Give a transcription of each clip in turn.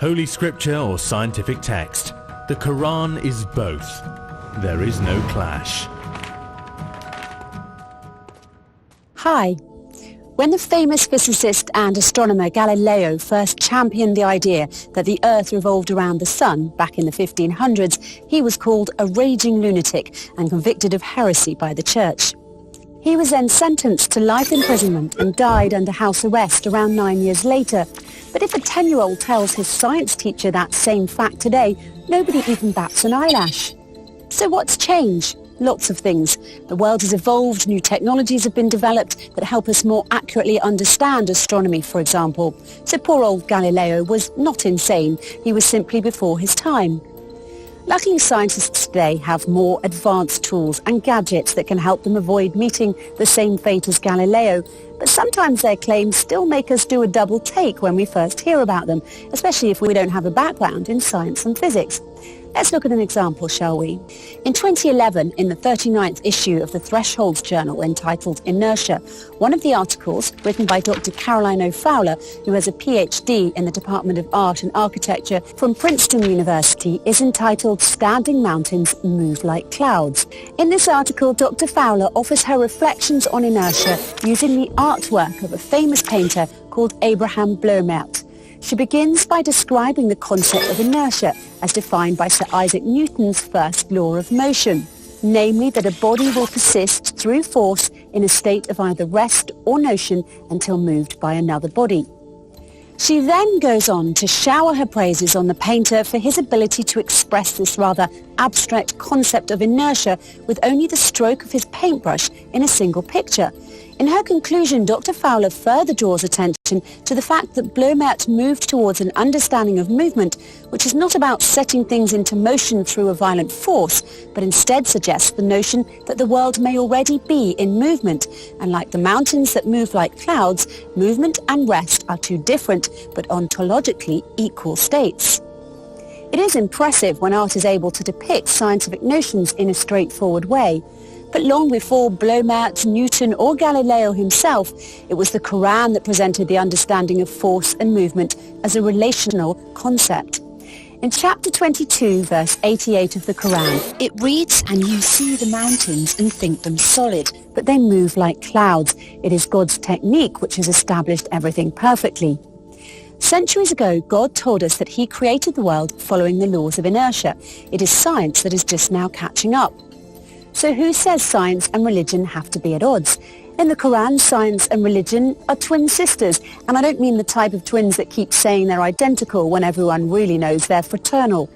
Holy scripture or scientific text, the Quran is both. There is no clash. Hi. When the famous physicist and astronomer Galileo first championed the idea that the Earth revolved around the Sun back in the 1500s, he was called a raging lunatic and convicted of heresy by the Church. He was then sentenced to life imprisonment and died under house arrest around 9 years later. But if a 10-year-old tells his science teacher that same fact today, nobody even bats an eyelash. So what's changed? Lots of things. The world has evolved, new technologies have been developed that help us more accurately understand astronomy, for example. So poor old Galileo was not insane, he was simply before his time. Luckily, scientists today have more advanced tools and gadgets that can help them avoid meeting the same fate as Galileo, but sometimes their claims still make us do a double take when we first hear about them, especially if we don't have a background in science and physics. Let's look at an example, shall we? In 2011, in the 39th issue of the Thresholds Journal entitled Inertia, one of the articles, written by Dr. Caroline O. Fowler, who has a PhD in the Department of Art and Architecture from Princeton University, is entitled Standing Mountains Move Like Clouds. In this article, Dr. Fowler offers her reflections on inertia using the artwork of a famous painter called Abraham Bloemaert. She begins by describing the concept of inertia as defined by Sir Isaac Newton's first law of motion, namely that a body will persist through force in a state of either rest or motion until moved by another body. She then goes on to shower her praises on the painter for his ability to express this rather abstract concept of inertia with only the stroke of his paintbrush in a single picture. In her conclusion, Dr. Fowler further draws attention to the fact that Bloemaert moved towards an understanding of movement, which is not about setting things into motion through a violent force, but instead suggests the notion that the world may already be in movement, and like the mountains that move like clouds, movement and rest are two different but ontologically equal states. It is impressive when art is able to depict scientific notions in a straightforward way. But long before Bloemaert, Newton or Galileo himself, it was the Quran that presented the understanding of force and movement as a relational concept. In chapter 22, verse 88 of the Quran, it reads, "And you see the mountains and think them solid, but they move like clouds. It is God's technique which has established everything perfectly." Centuries ago, God told us that he created the world following the laws of inertia. It is science that is just now catching up. So who says science and religion have to be at odds? In the Quran, science and religion are twin sisters, and I don't mean the type of twins that keep saying they're identical when everyone really knows they're fraternal.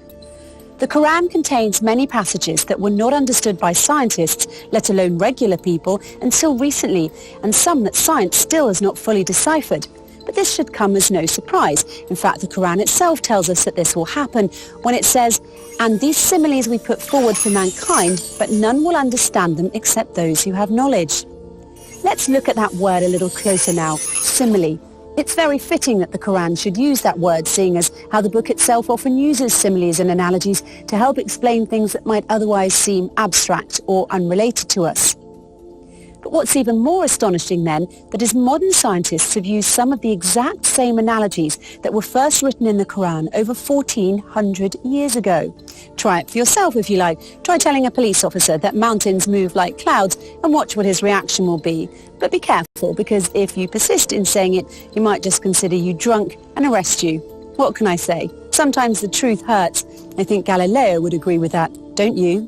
The Quran contains many passages that were not understood by scientists, let alone regular people, until recently, and some that science still has not fully deciphered. But this should come as no surprise. In fact, the Quran itself tells us that this will happen when it says, "And these similes we put forward for mankind, but none will understand them except those who have knowledge." Let's look at that word a little closer now, simile. It's very fitting that the Quran should use that word, seeing as how the book itself often uses similes and analogies to help explain things that might otherwise seem abstract or unrelated to us. But what's even more astonishing then, that is modern scientists have used some of the exact same analogies that were first written in the Quran over 1400 years ago. Try it for yourself if you like. Try telling a police officer that mountains move like clouds and watch what his reaction will be. But be careful, because if you persist in saying it, he might just consider you drunk and arrest you. What can I say? Sometimes the truth hurts. I think Galileo would agree with that, don't you?